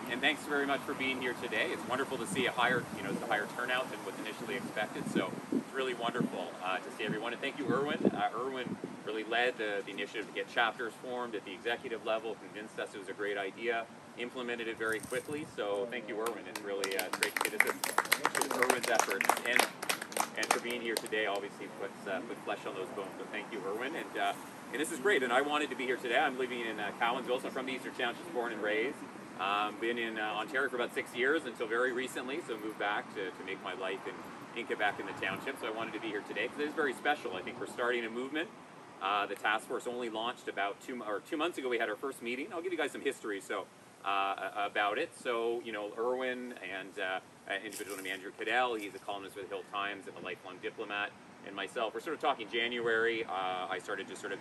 And thanks very much for being here today. It's wonderful to see a higher turnout than was initially expected. So it's really wonderful to see everyone. And thank you, Erwin. Erwin really led the initiative to get chapters formed at the executive level, convinced us it was a great idea, implemented it very quickly. So thank you, Erwin. It's really great to see this is Erwin's effort. And for being here today, obviously puts flesh on those bones. So thank you, Erwin. And this is great. And I wanted to be here today. I'm living in Cowansville, so I'm from the Eastern Townships, born and raised. Been in Ontario for about 6 years until very recently, so moved back to make my life in Quebec in the township. So I wanted to be here today because it is very special. I think we're starting a movement. The task force only launched about 2 months ago. We had our first meeting. I'll give you guys some history about it. So, you know, Erwin and individual named Andrew Cadell, he's a columnist with the Hill Times and a lifelong diplomat, and myself, we're sort of talking January. I started to sort of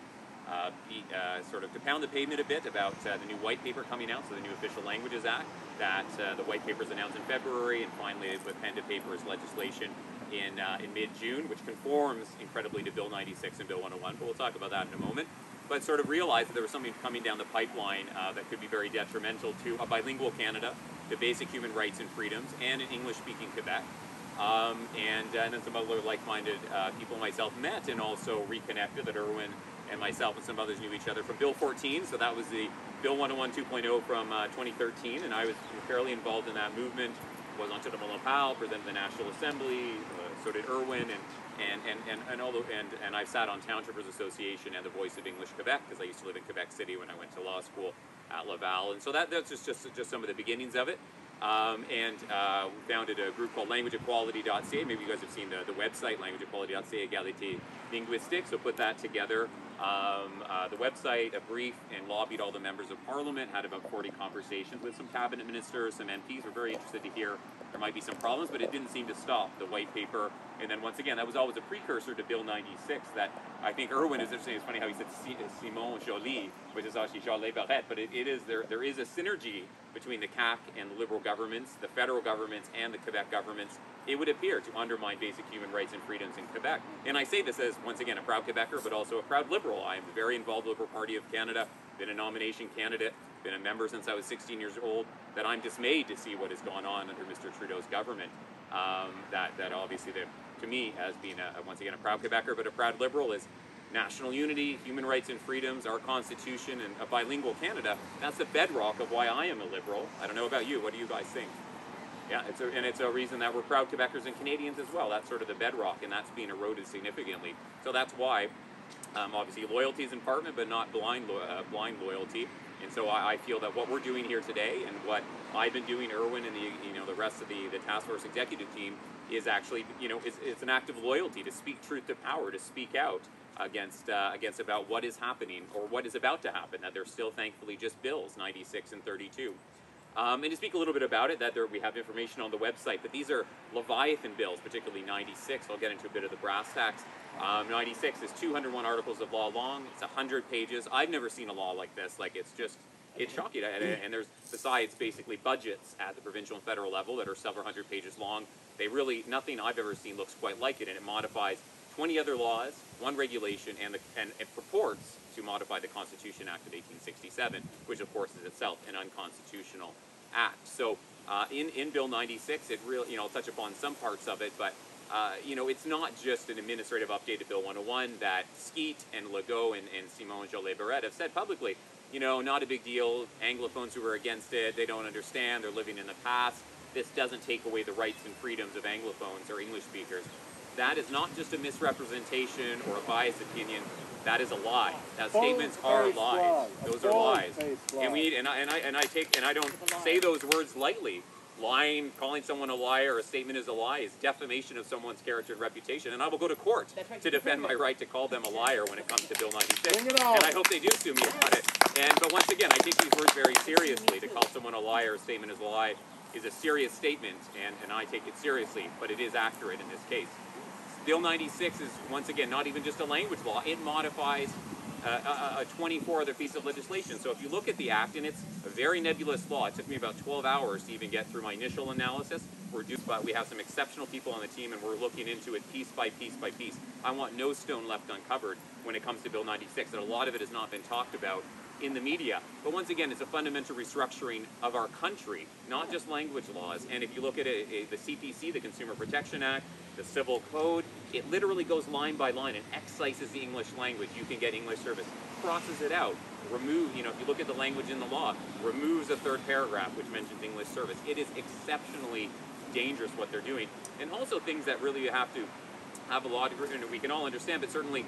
to pound the pavement a bit about the new white paper coming out, so the new Official Languages Act, that the white paper is announced in February, and finally with pen to paper is legislation in mid-June, which conforms incredibly to Bill 96 and Bill 101, but we'll talk about that in a moment. But sort of realized that there was something coming down the pipeline that could be very detrimental to a bilingual Canada, to basic human rights and freedoms, and an English-speaking Quebec. And then some other like-minded people myself met and also reconnected, that Erwin and myself and some others knew each other from Bill 14, so that was the Bill 101 2.0 from 2013, and I was fairly involved in that movement. Was on Montreal, presented the National Assembly, so did Erwin, and I've sat on Townshippers Association and the Voice of English Quebec, because I used to live in Quebec City when I went to law school at Laval, and so that's just some of the beginnings of it. We founded a group called languageequality.ca. Maybe you guys have seen the website, languageequality.ca, égalité linguistique, so put that together. The website, a brief, and lobbied all the members of parliament, had about 40 conversations with some cabinet ministers, some MPs were very interested to hear there might be some problems, but it didn't seem to stop the white paper. And then once again, that was always a precursor to Bill 96 that I think Erwin is interesting. It's funny how he said Simon Joly, which is actually Joly Barrette, but there is a synergy between the CAQ and the Liberal governments, the federal governments, and the Quebec governments, it would appear, to undermine basic human rights and freedoms in Quebec. And I say this as, once again, a proud Quebecer, but also a proud Liberal. I'm very involved with the Liberal Party of Canada, been a nomination candidate, been a member since I was 16 years old, that I'm dismayed to see what has gone on under Mr. Trudeau's government. That obviously, to me, as being, once again, a proud Quebecer, but a proud Liberal, is national unity, human rights and freedoms, our Constitution, and a bilingual Canada. That's the bedrock of why I am a Liberal. I don't know about you. What do you guys think? Yeah, it's a reason that we're proud Quebecers and Canadians as well. That's sort of the bedrock, and that's being eroded significantly. So that's why, obviously, loyalty is important, but not blind loyalty. And so I feel that what we're doing here today, and what I've been doing, Erwin, and the rest of the task force executive team, is actually, it's an act of loyalty to speak truth to power, to speak out against about what is happening or what is about to happen. That there's still, thankfully, just bills 96 and 32. And to speak a little bit about it, we have information on the website, but these are Leviathan bills, particularly 96. I'll get into a bit of the brass tacks. 96 is 201 articles of law long. It's 100 pages. I've never seen a law like this. It's shocking. And there's, besides basically budgets at the provincial and federal level that are several hundred pages long, nothing I've ever seen looks quite like it. And it modifies 20 other laws, one regulation, and it purports to modify the Constitution Act of 1867, which of course is itself an unconstitutional act. So in Bill 96, it really, I'll touch upon some parts of it, but it's not just an administrative update to Bill 101 that Skeet and Legault and Simon Joly Barrette have said publicly, not a big deal. Anglophones who are against it, they don't understand, they're living in the past. This doesn't take away the rights and freedoms of Anglophones or English speakers. That is not just a misrepresentation or a biased opinion. That is a lie. That statements are lies. Those are lies. And I don't say those words lightly. Lying, calling someone a liar, or a statement is a lie, is defamation of someone's character and reputation. And I will go to court to defend my right to call them a liar when it comes to Bill 96. And I hope they do sue me about it. But once again, I take these words very seriously. To call someone a liar, a statement is a lie, is a serious statement, and I take it seriously. But it is accurate in this case. Bill 96 is, once again, not even just a language law. It modifies a 24 other piece of legislation. So if you look at the act, and it's a very nebulous law. It took me about 12 hours to even get through my initial analysis. But we have some exceptional people on the team, and we're looking into it piece by piece by piece. I want no stone left uncovered when it comes to Bill 96, and a lot of it has not been talked about. in the media. But once again, it's a fundamental restructuring of our country, not just language laws. And if you look at the CPC, the Consumer Protection Act, the Civil Code, it literally goes line by line and excises the English language. You can get English service, crosses it out, remove, if you look at the language in the law, removes a third paragraph which mentions English service. It is exceptionally dangerous what they're doing. And also things that really you have to have a law degree, and we can all understand, but certainly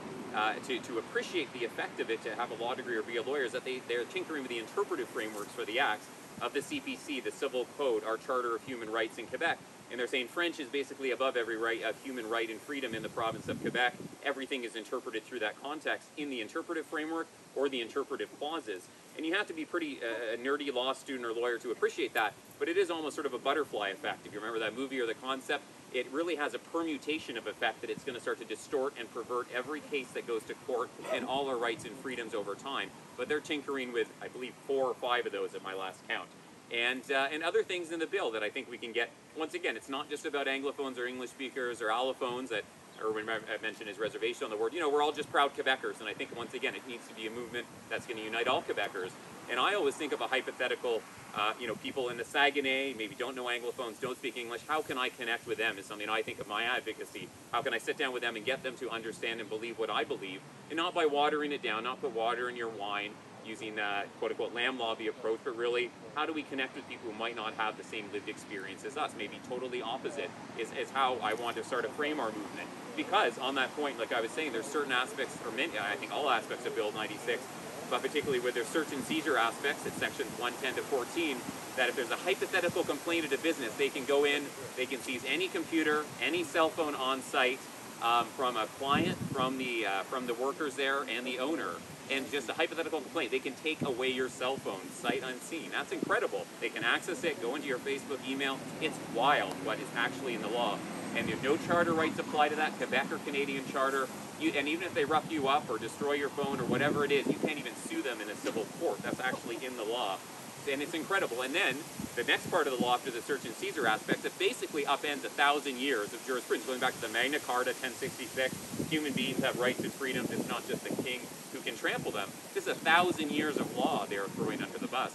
to appreciate the effect of it, to have a law degree or be a lawyer, is that they're tinkering with the interpretive frameworks for the acts of the CPC, the Civil Code, our Charter of Human Rights in Quebec. And they're saying French is basically above every right of human right and freedom in the province of Quebec. Everything is interpreted through that context in the interpretive framework or the interpretive clauses. And you have to be pretty a nerdy law student or lawyer to appreciate that, but it is almost sort of a butterfly effect. If you remember that movie or the concept, it really has a permutation of effect that it's going to start to distort and pervert every case that goes to court and all our rights and freedoms over time. But they're tinkering with, I believe, 4 or 5 of those at my last count. And other things in the bill that I think we can get. Once again, it's not just about anglophones or English speakers or allophones that Erwin mentioned his reservation on the word. We're all just proud Quebecers, and I think once again it needs to be a movement that's going to unite all Quebecers. And I always think of a hypothetical, people in the Saguenay maybe don't know anglophones, don't speak English. How can I connect with them is something I think of my advocacy. How can I sit down with them and get them to understand and believe what I believe, and not by watering it down, not put water in your wine, using that quote-unquote lamb lobby approach, but really, how do we connect with people who might not have the same lived experience as us, maybe totally opposite, is how I want to start to frame our movement. Because on that point, like I was saying, there's certain aspects, or many, I think all aspects of Bill 96, but particularly where there's search and seizure aspects, it's sections 110 to 14, that if there's a hypothetical complaint at a business, they can go in, they can seize any computer, any cell phone on site, from a client, from the workers there, and the owner. And just a hypothetical complaint, they can take away your cell phone, sight unseen. That's incredible. They can access it, go into your Facebook, email. It's wild what is actually in the law. And if no charter rights apply to that, Quebec or Canadian charter, and even if they rough you up or destroy your phone or whatever it is, you can't even sue them in a civil court. That's actually in the law. And it's incredible. And then the next part of the law after the search and seizure aspects, it basically upends 1,000 years of jurisprudence, going back to the Magna Carta, 1066. Human beings have rights and freedoms. It's not just the king who can trample them. This is 1,000 years of law they are throwing under the bus.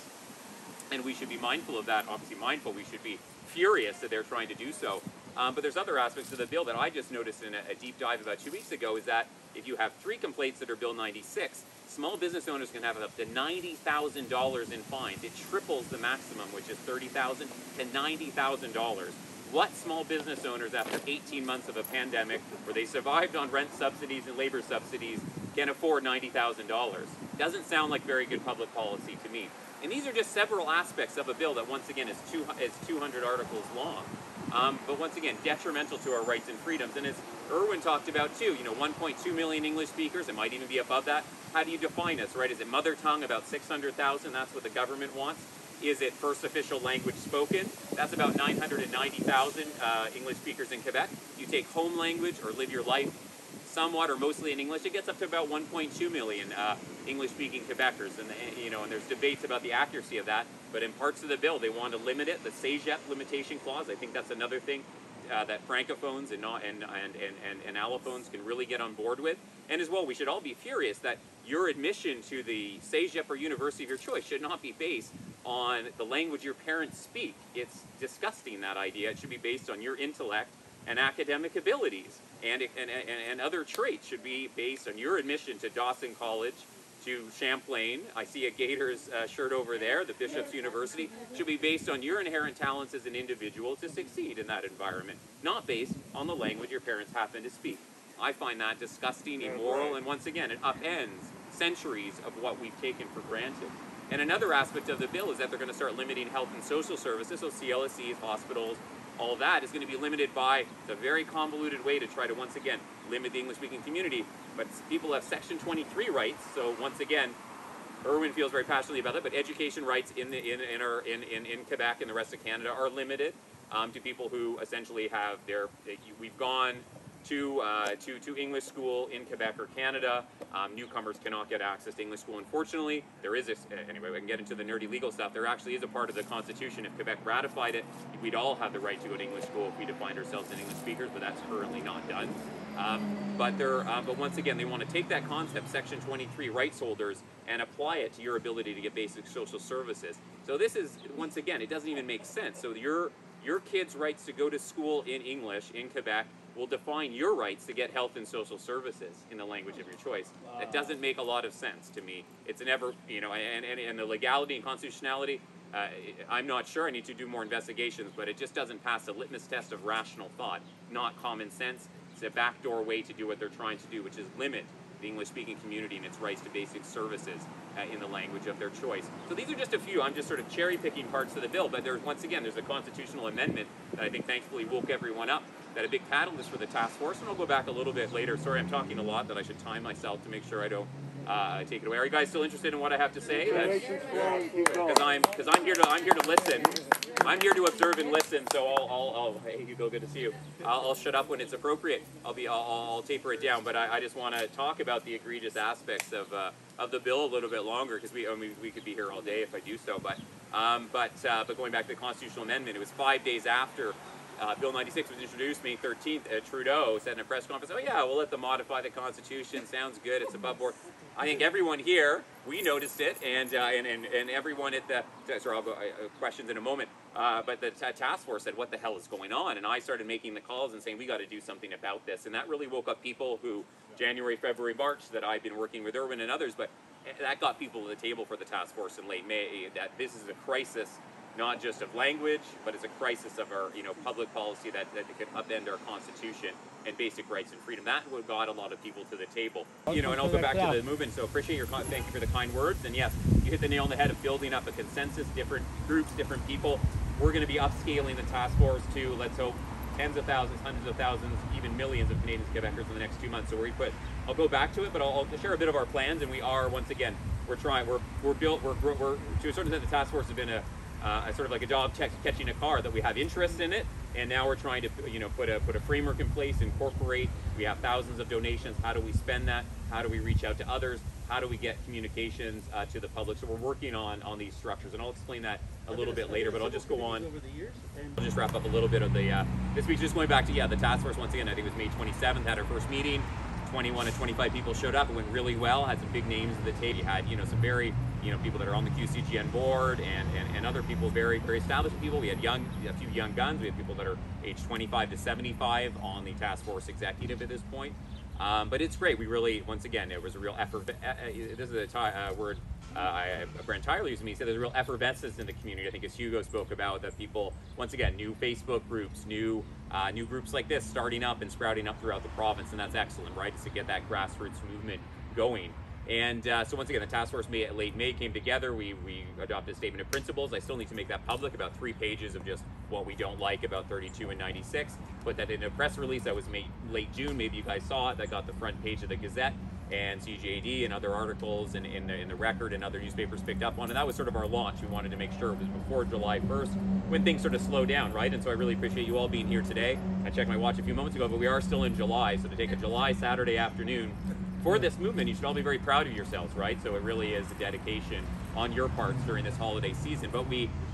And we should be mindful of that. Obviously mindful, we should be furious that they're trying to do so. But there's other aspects of the bill that I just noticed in a deep dive about 2 weeks ago, is that if you have 3 complaints that are Bill 96, small business owners can have up to $90,000 in fines. It triples the maximum, which is $30,000 to $90,000. What small business owners, after 18 months of a pandemic, where they survived on rent subsidies and labor subsidies, can afford $90,000? Doesn't sound like very good public policy to me. And these are just several aspects of a bill that, once again, is 200 articles long. But once again, detrimental to our rights and freedoms. And as Erwin talked about too, 1.2 million English speakers, it might even be above that. How do you define us, right? Is it mother tongue, about 600,000? That's what the government wants. Is it first official language spoken? That's about 990,000 English speakers in Quebec. You take home language or live your life somewhat or mostly in English, it gets up to about 1.2 million English-speaking Quebecers, and and there's debates about the accuracy of that. But in parts of the bill, they want to limit it. The CEGEP limitation clause, I think that's another thing that francophones and allophones can really get on board with. And as well, we should all be furious that your admission to the CEGEP or university of your choice should not be based on the language your parents speak. It's disgusting, that idea. It should be based on your intellect and academic abilities, and other traits should be based on your admission to Dawson College, to Champlain. I see a Gators shirt over there, the Bishop's University. Should be based on your inherent talents as an individual to succeed in that environment, not based on the language your parents happen to speak. I find that disgusting, immoral, and once again, it upends centuries of what we've taken for granted. And another aspect of the bill is that they're going to start limiting health and social services, so CLSCs, hospitals, all that is going to be limited by the very convoluted way to try to, once again, limit the English-speaking community. But people have Section 23 rights, so once again, Erwin feels very passionately about that, but education rights in Quebec and the rest of Canada are limited to people who essentially have we've gone to English school in Quebec or Canada. Newcomers cannot get access to English school, unfortunately. There is anyway, we can get into the nerdy legal stuff. There actually is a part of the Constitution. If Quebec ratified it, we'd all have the right to go to English school if we defined ourselves as English speakers, but that's currently not done. But once again, they want to take that concept, Section 23 rights holders, and apply it to your ability to get basic social services. So this is, once again, it doesn't even make sense. So your kids' rights to go to school in English in Quebec will define your rights to get health and social services in the language of your choice. Wow. That doesn't make a lot of sense to me. It's never, you know, and the legality and constitutionality, I'm not sure. I need to do more investigations, but it just doesn't pass the litmus test of rational thought, not common sense. It's a backdoor way to do what they're trying to do, which is limit the English-speaking community and its rights to basic services in the language of their choice. So these are just a few. I'm just sort of cherry-picking parts of the bill, but there's, once again, there's a constitutional amendment that I think thankfully woke everyone up, that a big catalyst for the task force, and I'll go back a little bit later. Sorry, I'm talking a lot, that I should time myself to make sure I don't take it away. Are you guys still interested in what I have to say? Because I'm here to listen. I'm here to observe and listen. So I'll hey Hugo, good to see you. I'll shut up when it's appropriate. I'll taper it down. But I just want to talk about the egregious aspects of the bill a little bit longer, because we could be here all day if I do so. But going back to the constitutional amendment, it was 5 days after Bill 96 was introduced, May 13th. Trudeau said in a press conference, "Oh yeah, we'll let them modify the Constitution. Sounds good. It's above board." I think everyone here, we noticed it, and everyone at the, sorry, I'll go questions in a moment, but the task force said, what the hell is going on? And I started making the calls and saying, we got to do something about this. And that really woke up people who, January, February, March, that I've been working with Irwin and others, but that got people to the table for the task force in late May, that this is a crisis, not just of language, but it's a crisis of our, public policy that could upend our Constitution and basic rights and freedom. That what got a lot of people to the table. And I'll go back to the movement. So appreciate your thank you for the kind words. And yes, you hit the nail on the head of building up a consensus, different groups, different people. We're going to be upscaling the task force to, let's hope, tens of thousands, hundreds of thousands, even millions of Canadians, Quebecers in the next 2 months. So I'll go back to it, but I'll share a bit of our plans. And we are, once again, we're to a certain extent, the task force has been a sort of like a dog catching a car, that we have interest in it, and now we're trying to put a framework in place, incorporate. We have thousands of donations. How do we spend that? How do we reach out to others? How do we get communications to the public? So we're working on these structures, and I'll explain that a little bit later, but I'll just go on. I'll just wrap up a little bit of the this week, just going back to the task force once again. I think it was May 27th, had our first meeting. 21 to 25 people showed up. It went really well. Had some big names at the table. You had some very people that are on the QCGN board and other people, very very established people. We had a few young guns. We had people that are aged 25 to 75 on the task force executive at this point. But it's great. We really, once again, it was a real effort. This is a word Brent Tyler used to me. He said there's a real effervescence in the community. I think as Hugo spoke about, that people, once again, new Facebook groups, new groups like this starting up and sprouting up throughout the province, and that's excellent, right? It's to get that grassroots movement going. And so once again, the task force late May came together. We adopted a statement of principles. I still need to make that public, about 3 pages of just what we don't like about 32 and 96. Put that in a press release that was made late June. Maybe you guys saw it. That got the front page of the Gazette and CJD and other articles and in the Record and other newspapers picked up on. And that was sort of our launch. We wanted to make sure it was before July 1st when things sort of slow down, right? And so I really appreciate you all being here today. I checked my watch a few moments ago, but we are still in July. So to take a July Saturday afternoon for this movement, you should all be very proud of yourselves, right? So it really is a dedication on your parts during this holiday season. But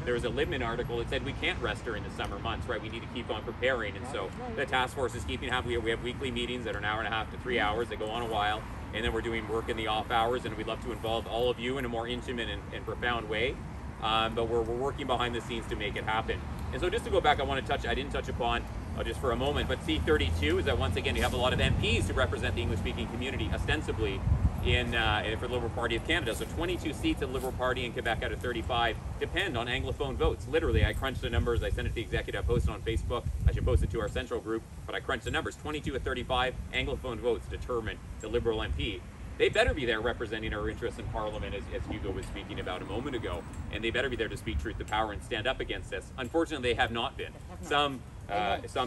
there was a Libman article that said we can't rest during the summer months, right? We need to keep on preparing. And so the task force is we have weekly meetings that are an hour and a half to 3 hours that go on a while. And then we're doing work in the off hours, and we'd love to involve all of you in a more intimate and profound way. But we're working behind the scenes to make it happen. And so just to go back, I didn't touch upon just for a moment, but C-32 is that once again you have a lot of MPs who represent the English-speaking community ostensibly for the Liberal Party of Canada. So 22 seats of the Liberal Party in Quebec out of 35 depend on Anglophone votes. Literally, I crunched the numbers. I sent it to the executive. I posted it on Facebook. I should post it to our central group, but I crunched the numbers. 22 of 35 Anglophone votes determine the Liberal MP. They better be there representing our interests in Parliament, as Hugo was speaking about a moment ago, and they better be there to speak truth to power and stand up against this. Unfortunately, they have not been. Some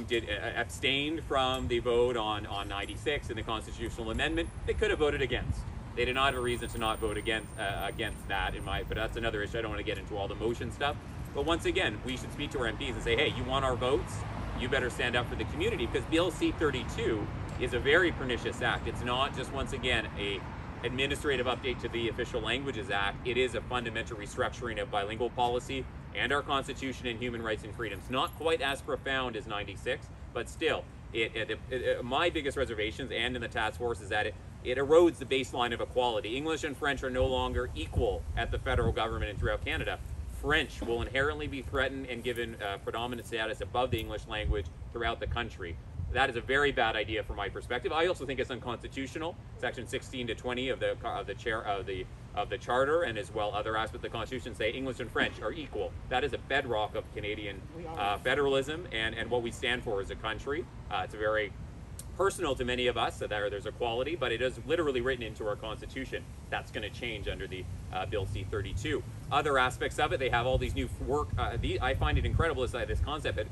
did abstain from the vote on 96 and the constitutional amendment. They could have voted against. They did not have a reason to not vote against that, but that's another issue. I don't want to get into all the motion stuff. But once again, we should speak to our MPs and say, hey, you want our votes? you better stand up for the community, because Bill C-32 is a very pernicious act. It's not just, once again, a administrative update to the Official Languages Act. It is a fundamental restructuring of bilingual policy and our Constitution and human rights and freedoms. Not quite as profound as 96, but still, my biggest reservations, and in the task force, is that it erodes the baseline of equality. English and French are no longer equal at the federal government and throughout Canada. French will inherently be threatened and given predominant status above the English language throughout the country. That is a very bad idea from my perspective. I also think it's unconstitutional. Section 16 to 20 of the Charter, and as well other aspects of the Constitution, say English and French are equal. That is a bedrock of Canadian federalism and what we stand for as a country. It's very personal to many of us, so there's equality, but it is literally written into our Constitution. That's going to change under the Bill C-32. Other aspects of it, they have all these new work. I find it incredible, this concept that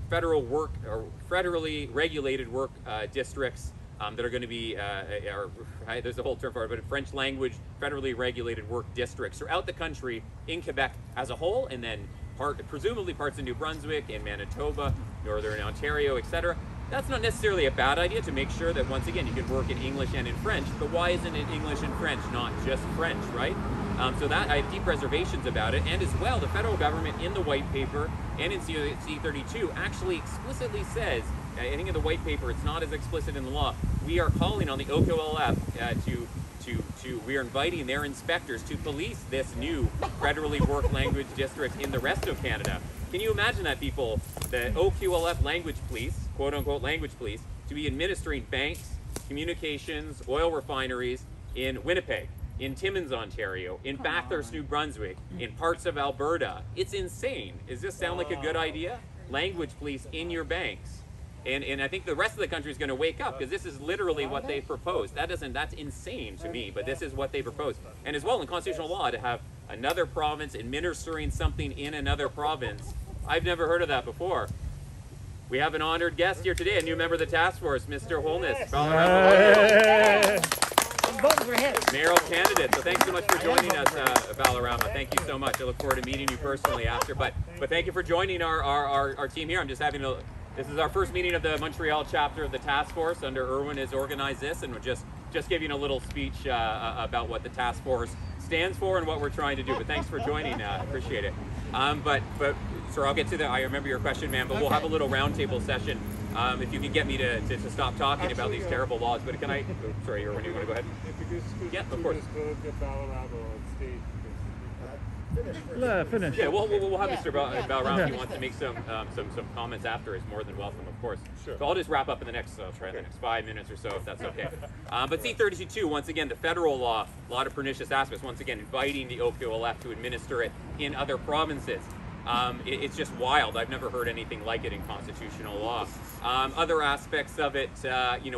federally regulated work districts that are going to be, there's a whole term for it, but French language federally regulated work districts throughout the country, in Quebec as a whole, and then presumably parts of New Brunswick, in Manitoba, Northern Ontario, etc. That's not necessarily a bad idea, to make sure that, once again, you can work in English and in French, but why isn't it English and French, not just French, right? So that, I have deep reservations about it, and as well, the federal government in the white paper and in C-32 actually explicitly says, I think in the white paper, it's not as explicit in the law, we are calling on the OQLF we are inviting their inspectors to police this new federally work language district in the rest of Canada. Can you imagine that, people? The OQLF language police, quote-unquote language police, to be administering banks, communications, oil refineries in Winnipeg, in Timmins, Ontario, in Bathurst, New Brunswick, in parts of Alberta. It's insane. Does this sound like a good idea? Language police in your banks. And I think the rest of the country is going to wake up, because this is literally what they proposed. That's insane to me, but this is what they proposed. And as well, in constitutional law, to have another province administering something in another province, I've never heard of that before. We have an honored guest here today, a new member of the task force, Mr. Holness. Mayoral candidate. So thanks so much for joining us, Balarama. Thank you so much. I look forward to meeting you personally after. But thank you for joining our team here. I'm just having this is our first meeting of the Montreal chapter of the task force. Under Irwin has organized this, and we're just giving a little speech about what the task force stands for and what we're trying to do. But thanks for joining. Appreciate it. Sir, I'll get to I remember your question, ma'am, but we'll have a little roundtable session. If you can get me to stop talking about these terrible laws. But can I, sorry, Irwin, you want to go ahead? Yeah, of course. Finish. Yeah, we'll have Mr. Balarama if he wants to make some comments after. Is more than welcome, of course. Sure. So I'll just wrap up in the next 5 minutes or so, if that's okay. But C-32, once again, the federal law, a lot of pernicious aspects. Once again, inviting the OQLF to administer it in other provinces. It's just wild. I've never heard anything like it in constitutional law. Other aspects of it,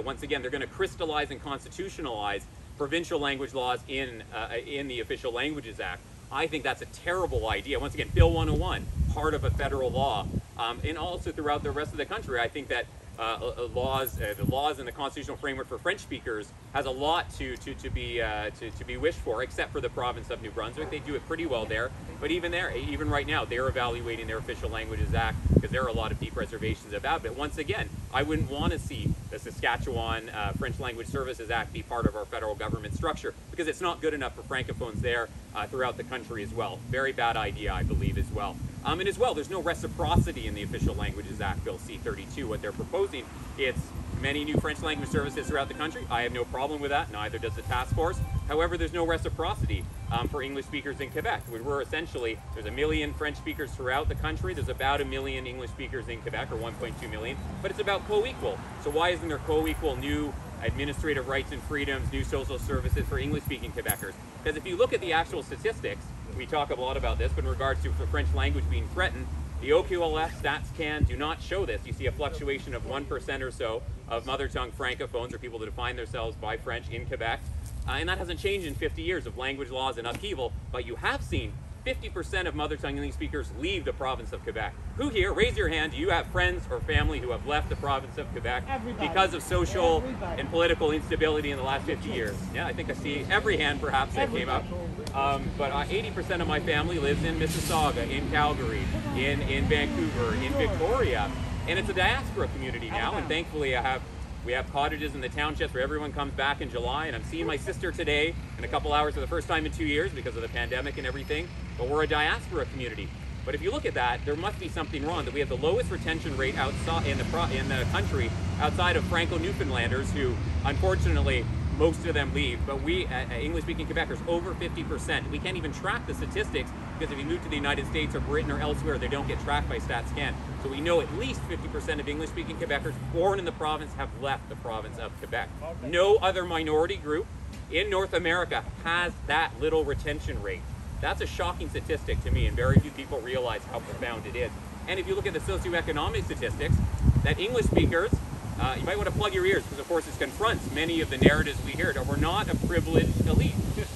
once again, they're going to crystallize and constitutionalize provincial language laws in the Official Languages Act. I think that's a terrible idea. Once again, Bill 101, part of a federal law, and also throughout the rest of the country. I think that the laws and the constitutional framework for French speakers has a lot to be wished for, except for the province of New Brunswick. They do it pretty well there, but even right now, they're evaluating their Official Languages Act, because there are a lot of deep reservations about it. But once again, I wouldn't want to see the Saskatchewan French Language Services Act be part of our federal government structure, because it's not good enough for francophones there throughout the country as well. Very bad idea, I believe, as well. And as well, there's no reciprocity in the Official Languages Act, Bill C-32. What they're proposing, it's many new French language services throughout the country. I have no problem with that, neither does the task force. However, there's no reciprocity for English speakers in Quebec. We're essentially, there's 1 million French speakers throughout the country. There's about 1 million English speakers in Quebec, or 1.2 million, but it's about co-equal. So why isn't there co-equal new administrative rights and freedoms, new social services for English-speaking Quebecers? Because if you look at the actual statistics, we talk a lot about this, but in regards to the French language being threatened, the OQLF StatsCan do not show this. You see a fluctuation of 1% or so of mother tongue francophones, or people that define themselves by French in Quebec. And that hasn't changed in 50 years of language laws and upheaval, but you have seen 50% of mother tongue English speakers leave the province of Quebec. Who here, raise your hand, do you have friends or family who have left the province of Quebec because of social and political instability in the last 50 years? Yeah, I think I see every hand perhaps that came up. But 80% of my family lives in Mississauga, in Calgary, in Vancouver, in Victoria. And it's a diaspora community now, and thankfully we have cottages in the townships where everyone comes back in July, and I'm seeing my sister today in a couple hours for the first time in 2 years because of the pandemic and everything, but we're a diaspora community. But if you look at that, there must be something wrong, that we have the lowest retention rate outside in the country outside of Franco-Newfoundlanders, who unfortunately most of them leave, but we, English-speaking Quebecers, over 50%. We can't even track the statistics because if you move to the United States or Britain or elsewhere, they don't get tracked by StatsCan. So we know at least 50% of English-speaking Quebecers born in the province have left the province of Quebec. No other minority group in North America has that little retention rate. That's a shocking statistic to me, and very few people realize how profound it is. And if you look at the socioeconomic statistics, that English speakers, you might want to plug your ears because, of course, it confronts many of the narratives we hear. We're not a privileged elite.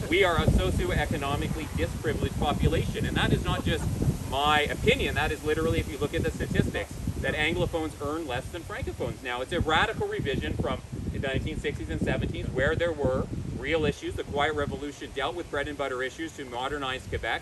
We are a socioeconomically disprivileged population. And that is not just my opinion. That is literally, if you look at the statistics, that Anglophones earn less than Francophones now. It's a radical revision from the 1960s and 70s where there were real issues. The Quiet Revolution dealt with bread and butter issues to modernize Quebec.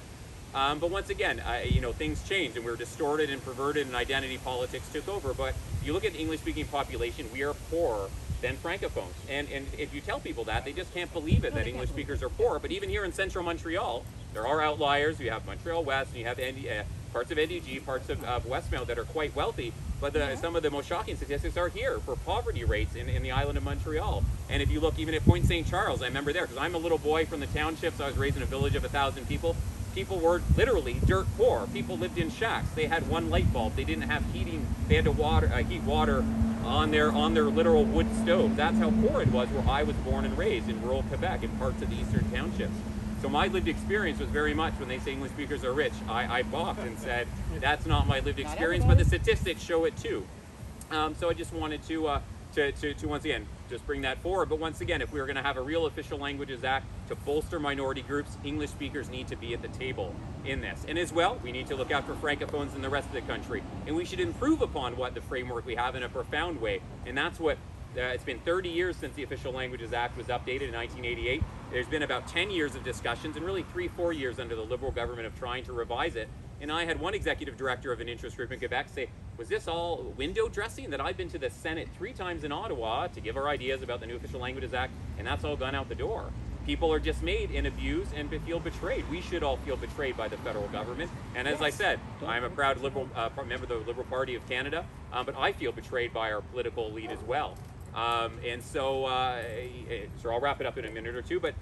But once again, you know, things changed and we're distorted and perverted and identity politics took over. But you look at the English-speaking population, we are poorer than Francophones. And if you tell people that, they just can't believe it, that English speakers are poor. But even here in central Montreal, there are outliers. You have Montreal West, and you have parts of N.D.G, parts of Westmount that are quite wealthy. But some of the most shocking statistics are here for poverty rates in the island of Montreal. And if you look even at Point St. Charles, I remember there, because I'm a little boy from the townships. I was raised in a village of 1,000 people. People were literally dirt poor. People lived in shacks. They had one light bulb. They didn't have heating. They had to heat water on their literal wood stoves. That's how poor it was where I was born and raised in rural Quebec in parts of the eastern townships. So my lived experience was very much when they say English speakers are rich, I balked and said, that's not my lived experience, but the statistics show it too. So I just wanted to once again, just bring that forward. But once again, if we were going to have a real Official Languages Act to bolster minority groups, English speakers need to be at the table in this. And as well, we need to look out for Francophones in the rest of the country. And we should improve upon what the framework we have in a profound way. And that's what, it's been 30 years since the Official Languages Act was updated in 1988. There's been about 10 years of discussions and really 3-4 years under the Liberal government of trying to revise it. And I had one executive director of an interest group in Quebec say, was this all window dressing? That I've been to the Senate 3 times in Ottawa to give our ideas about the new Official Languages Act, and that's all gone out the door. People are dismayed and abused and feel betrayed. We should all feel betrayed by the federal government. And as I said, I'm a proud Liberal member of the Liberal Party of Canada, but I feel betrayed by our political elite as well. So I'll wrap it up in a minute or two, but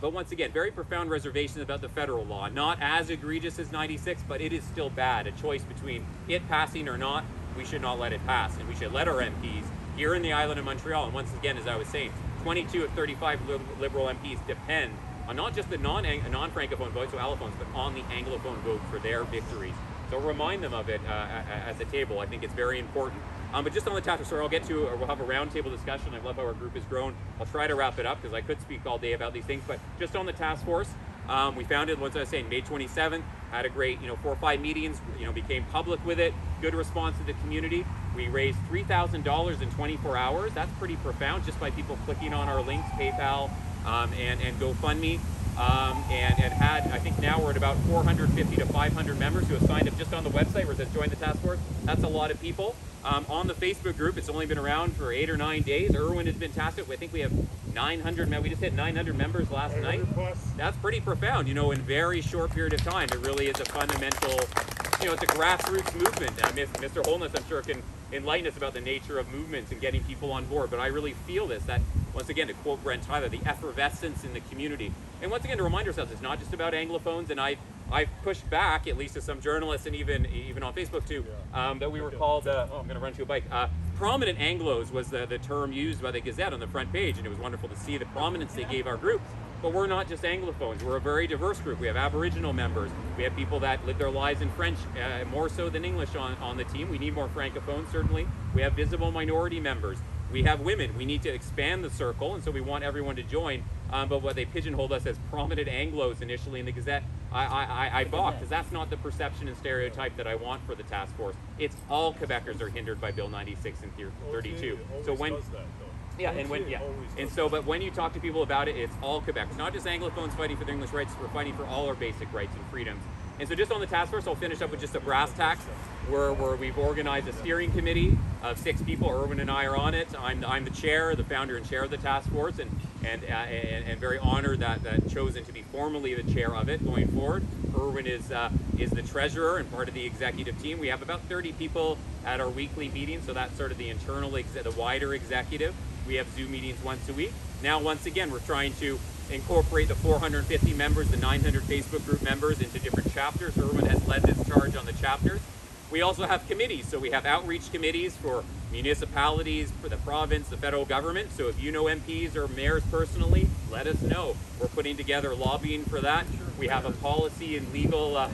once again, very profound reservations about the federal law. Not as egregious as 96, but it is still bad. A choice between it passing or not, we should not let it pass. And we should let our MPs here in the island of Montreal, and once again, as I was saying, 22 of 35 Liberal MPs depend on not just the non-Francophone votes, so allophones, but on the Anglophone vote for their victories. So remind them of it at the table. I think it's very important. But just on the task force, we'll have a roundtable discussion. I love how our group has grown. I'll try to wrap it up because I could speak all day about these things. But just on the task force, we founded, as I was saying, May 27th. Had a great, 4 or 5 meetings. Became public with it. Good response to the community. We raised $3,000 in 24 hours. That's pretty profound, just by people clicking on our links, PayPal and GoFundMe. And had, I think now we're at about 450 to 500 members who have signed up just on the website where it says join the task force. That's a lot of people. On the Facebook group, it's only been around for 8 or 9 days. Irwin has been fantastic. I think we have 900, we just hit 900 members last night. That's pretty profound, in a very short period of time. It really is a fundamental, it's a grassroots movement. Mr. Holness, I'm sure, can enlighten us about the nature of movements and getting people on board. But I really feel this, that, once again, to quote Brent Tyler, the effervescence in the community. And once again, to remind ourselves, it's not just about Anglophones. And I've pushed back, at least to some journalists and even on Facebook too, that we were called, I'm going to run to a bike. Prominent Anglos was the term used by the Gazette on the front page, and it was wonderful to see the prominence they gave our group. But we're not just Anglophones. We're a very diverse group. We have Aboriginal members. We have people that live their lives in French, more so than English on the team. We need more Francophones, certainly. We have visible minority members. We have women. We need to expand the circle, and so we want everyone to join. But what they pigeonholed us as prominent Anglos initially in the Gazette, I balked, because that's not the perception and stereotype that I want for the task force. It's all Quebecers are hindered by Bill 96 and 32. So when, but when you talk to people about it, it's all Quebecers, not just Anglophones fighting for their English rights. We're fighting for all our basic rights and freedoms. And so just on the task force, I'll finish up with just a brass tacks where we've organized a steering committee of 6 people. Erwin and I are on it. I'm the chair, the founder and chair of the task force, and very honored that chosen to be formally the chair of it going forward. Erwin is the treasurer and part of the executive team. We have about 30 people at our weekly meetings, so that's sort of the internal, the wider executive. We have Zoom meetings once a week. Now, once again, we're trying to incorporate the 450 members, the 900 Facebook group members into different chapters. Erwin has led this charge on the chapters. We also have committees, so we have outreach committees for municipalities, for the province, the federal government. So if you know MPs or mayors personally, let us know. We're putting together lobbying for that. We have a policy and legal,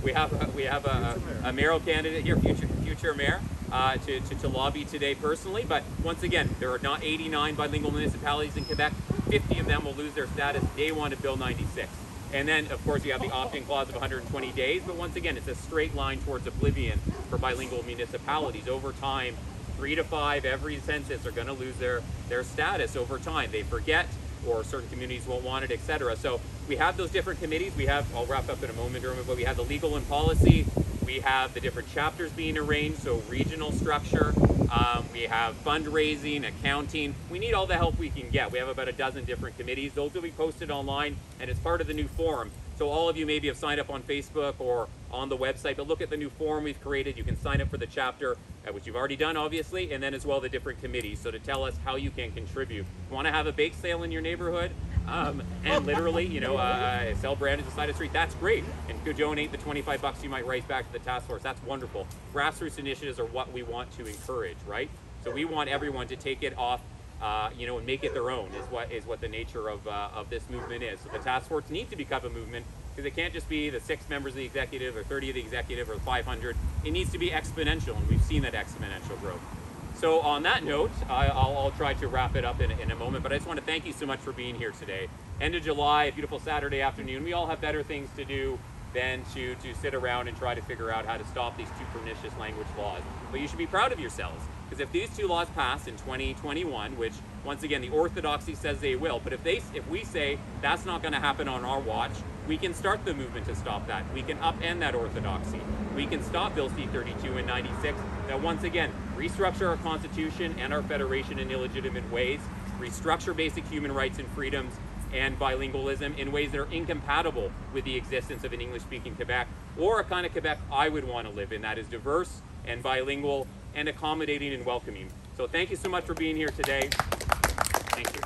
we have a mayoral candidate here, future mayor, to lobby today personally. But once again, there are not 89 bilingual municipalities in Quebec. 50 of them will lose their status day one of Bill 96. And then, of course, you have the opt-in clause of 120 days. But once again, it's a straight line towards oblivion for bilingual municipalities. Over time, 3 to 5 every census are going to lose their status over time. They forget, or certain communities won't want it, etc. So we have those different committees. We have, I'll wrap up in a moment, but we have the legal and policy. We have the different chapters being arranged, so regional structure. We have fundraising, accounting. We need all the help we can get. We have about a dozen different committees. Those will be posted online, and it's part of the new forum. So all of you maybe have signed up on Facebook or on the website, but look at the new forum we've created. You can sign up for the chapter, which you've already done, obviously, and then as well the different committees. So to tell us how you can contribute. Want to have a bake sale in your neighborhood? And literally, sell brand at the side of the street, that's great. And go donate the 25 bucks you might raise back to the task force, that's wonderful. Grassroots initiatives are what we want to encourage, right? So we want everyone to take it off, and make it their own, is what the nature of this movement is. So the task force needs to become a movement, because it can't just be the 6 members of the executive or 30 of the executive or 500. It needs to be exponential, and we've seen that exponential growth. So on that note, I'll try to wrap it up in a moment, but I just want to thank you so much for being here today. End of July, a beautiful Saturday afternoon. We all have better things to do than to sit around and try to figure out how to stop these 2 pernicious language laws. But you should be proud of yourselves, because if these 2 laws pass in 2021, which once again the orthodoxy says they will, but if we say that's not going to happen on our watch, we can start the movement to stop that. We can upend that orthodoxy. We can stop Bill C-32 and 96. Now, once again, restructure our Constitution and our Federation in illegitimate ways, restructure basic human rights and freedoms and bilingualism in ways that are incompatible with the existence of an English-speaking Quebec, or a kind of Quebec I would want to live in, that is diverse and bilingual and accommodating and welcoming. So thank you so much for being here today. Thank you.